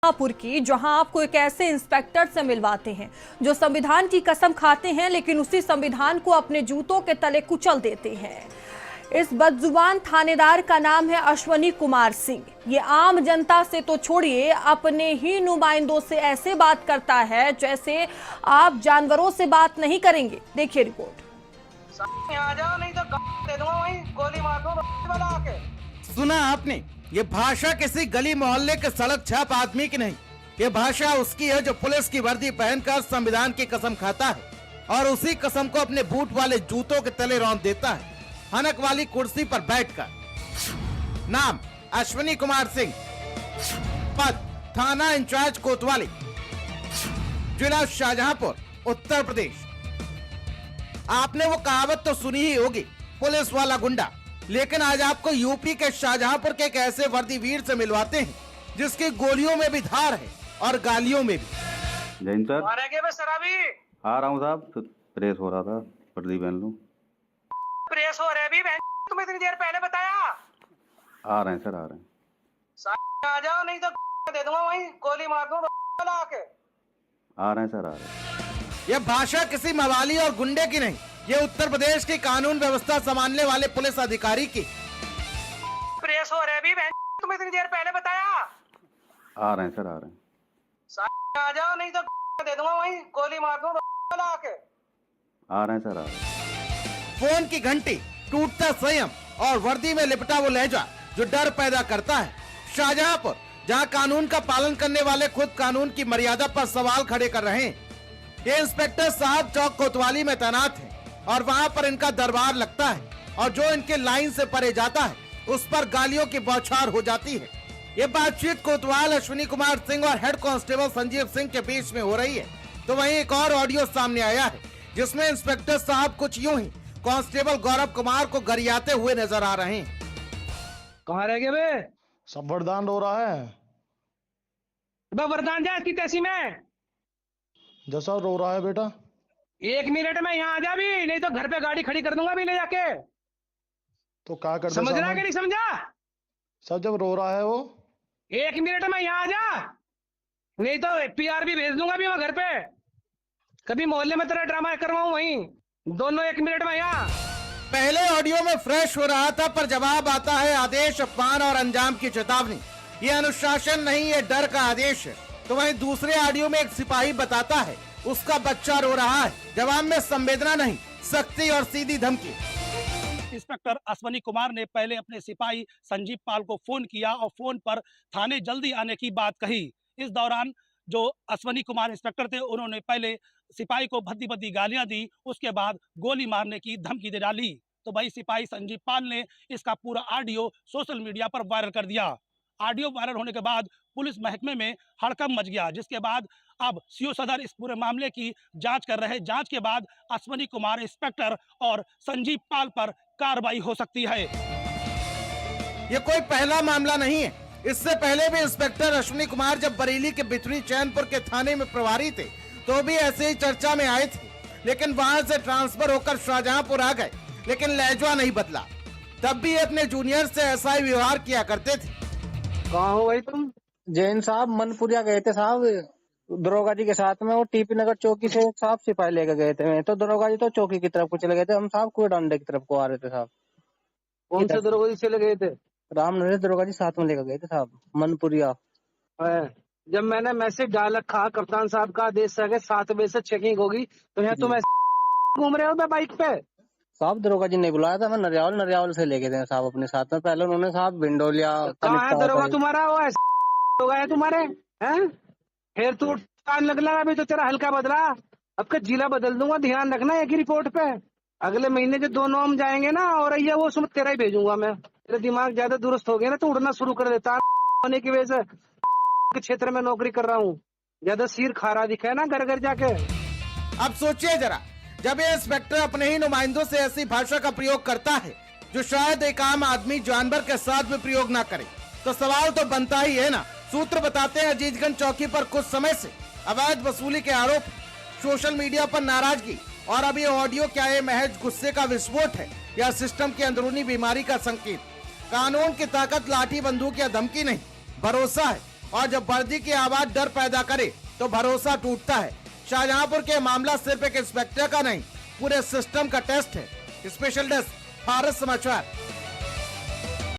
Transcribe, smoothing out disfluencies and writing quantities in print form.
पुर की, जहां आपको एक ऐसे इंस्पेक्टर से मिलवाते हैं जो संविधान की कसम खाते हैं लेकिन उसी संविधान को अपने जूतों के तले कुचल देते हैं। इस बदजुबान थानेदार का नाम है अश्वनी कुमार सिंह। ये आम जनता से तो छोड़िए, अपने ही नुमाइंदों से ऐसे बात करता है जैसे आप जानवरों से बात नहीं करेंगे। देखिए रिपोर्ट। आ जाओ नहीं तो दे दूंगा, वहीं गोली मार दूं वाला आके। सुना आपने, ये भाषा किसी गली मोहल्ले के सड़क छाप आदमी की नहीं, ये भाषा उसकी है जो पुलिस की वर्दी पहनकर संविधान की कसम खाता है और उसी कसम को अपने बूट वाले जूतों के तले रौंद देता है, हनक वाली कुर्सी पर बैठकर। नाम अश्वनी कुमार सिंह, पद थाना इंचार्ज कोतवाली, जिला शाहजहांपुर, उत्तर प्रदेश। आपने वो कहावत तो सुनी ही होगी, पुलिस वाला गुंडा। लेकिन आज आपको यूपी के शाहजहांपुर के एक ऐसे वर्दीवीर से मिलवाते हैं जिसकी गोलियों में भी धार है और गालियों में भी। जैन सर, शराबी आ रहा हूँ साहब, तो प्रेस हो रहा था, वर्दी पहन लूं। प्रेस हो रहे अभी, तुम्हें इतनी देर पहले बताया। आ रहे हैं सर, आ रहे हैं। आ जाओ नहीं तो दे दूंगा, वहीं गोली मार दूं वाला आके। आ रहे हैं सर, आ रहे हैं। यह भाषा किसी मवाली और गुंडे की नहीं, ये उत्तर प्रदेश की कानून व्यवस्था संभालने वाले पुलिस अधिकारी की। प्रेस हो रहे अभी, तुम्हें इतनी देर पहले बताया। आ रहे हैं सर, आ रहे हैं। आ जाओ नहीं तो दे दूंगा, वहीं गोली मार दूं वाला आके। आ रहे हैं सर, आ रहे हैं। फोन की घंटी, टूटता संयम और वर्दी में लिपटा वो लहजा जो डर पैदा करता है। शाहजहांपुर, जहां कानून का पालन करने वाले खुद कानून की मर्यादा पर सवाल खड़े कर रहे हैं। ये इंस्पेक्टर साहब चौक कोतवाली में तैनात हैं और वहां पर इनका दरबार लगता है और जो इनके लाइन से परे जाता है उस पर गालियों की बौछार हो जाती है। ये बातचीत कोतवाल अश्वनी कुमार सिंह और हेड कांस्टेबल संजीव सिंह के बीच में हो रही है। तो वहीं एक और ऑडियो सामने आया है जिसमें इंस्पेक्टर साहब कुछ यूं ही कांस्टेबल गौरव कुमार को गरियाते हुए नजर आ रहे हैं। कहाँ रह गए बे? सब वरदान रो रहा है। वरदान जा इसकी तैसी में। जैसा रो रहा है बेटा। 1 मिनट में यहाँ आ जा भी, नहीं तो घर पे गाड़ी खड़ी कर दूंगा भी ले जाके। तो क्या करते समझ रहा सामने? कि नहीं समझा? सब जब रो रहा है वो। 1 मिनट में यहाँ आ जा, नहीं तो PR भी भेज दूंगा भी वहाँ घर पे। कभी मोहल्ले में तेरा ड्रामा करवाऊं वहीं, दोनों 1 मिनट में यहाँ। पहले ऑडियो में फ्रेश हो रहा था पर जवाब आता है आदेश, अपमान और अंजाम की चेतावनी। ये अनुशासन नहीं, ये डर का आदेश है। तो वहीं दूसरे ऑडियो में एक सिपाही बताता है उसका बच्चा रो रहा है, जवाब में संवेदना नहीं, सख्ती और सीधी धमकी। इंस्पेक्टर अश्वनी कुमार ने पहले अपने सिपाही संजीव पाल को फोन किया और फोन पर थाने जल्दी आने की बात कही। इस दौरान जो अश्वनी कुमार इंस्पेक्टर थे उन्होंने पहले सिपाही को भद्दी भद्दी गालियां दी, उसके बाद गोली मारने की धमकी दे डाली। तो भाई सिपाही संजीव पाल ने इसका पूरा ऑडियो सोशल मीडिया पर वायरल कर दिया। ऑडियो वायरल होने के बाद पुलिस महकमे में हड़कंप मच गया, जिसके बाद अब सीओ सदर इस पूरे मामले की जांच कर रहे हैं। जांच के बाद अश्वनी कुमार इंस्पेक्टर और संजीव पाल पर कार्रवाई हो सकती है। ये कोई पहला मामला नहीं है, इससे पहले भी इंस्पेक्टर अश्वनी कुमार जब बरेली के बिथुरी चैनपुर के थाने में प्रभारी थे तो भी ऐसे ही चर्चा में आए थे, लेकिन वहां से ट्रांसफर होकर शाहजहांपुर आ गए, लेकिन लहजा नहीं बदला। तब भी अपने जूनियर से ऐसा ही व्यवहार किया करते थे। कहाँ हो भाई तुम? जैन साहब मनपुरिया गए थे साहब, दरोगा जी के साथ में। वो टीपी नगर चौकी से साहब सिपाही लेकर गए थे, तो दरोगा जी तो चौकी की तरफ को चले गए थे, हम साहब कुएं डांडे की तरफ को आ रहे थे साहब। कौन से दरोगा जी चले गए थे? राम नरेश दरोगा जी साथ में लेकर गए थे साहब, मनपुरिया। जब मैंने मैसेज डाल रखा कप्तान साहब का आदेश है 7 बजे से चेकिंग होगी, तो यहाँ तुम घूम रहे हो बाइक पे? साहब दरोगा जी ने बुलाया था, मैं नरियावल से लेके गए साहब अपने साथ में। पहले उन्होंने साहब भिंडोलिया कहाँ है दरोगा तुम्हारा? वो दरोगा है तुम्हारे हैं? फिर तू टाइम लगना, अभी तो तेरा हल्का बदला, अब का जिला बदल दूंगा, ध्यान रखना एक ही रिपोर्ट पे। अगले महीने जो 2 नॉम जाएंगे ना, और ये वो सुन तेरा ही भेजूंगा मैं। तेरा दिमाग ज्यादा दुरुस्त हो गया ना, तो उड़ना शुरू कर देता होने की वजह से। क्षेत्र में नौकरी कर रहा हूँ, ज्यादा सिर खारा दिखा है ना घर घर जाके। अब सोचिए जरा, जब ये इंस्पेक्टर अपने ही नुमाइंदों से ऐसी भाषा का प्रयोग करता है जो शायद एक आम आदमी जानवर के साथ में प्रयोग ना करे, तो सवाल तो बनता ही है ना। सूत्र बताते हैं अजीजगंज चौकी पर कुछ समय से अवैध वसूली के आरोप, सोशल मीडिया पर नाराजगी, और अब ये ऑडियो क्या है महज गुस्से का विस्फोट है या सिस्टम की अंदरूनी बीमारी का संकेत? कानून की ताकत लाठी बंदूक या धमकी नहीं, भरोसा है। और जब वर्दी की आवाज डर पैदा करे तो भरोसा टूटता है। शाहजहांपुर के मामला सिर्फ एक इंस्पेक्टर का नहीं, पूरे सिस्टम का टेस्ट है। स्पेशल डेस्क, भारत समाचार।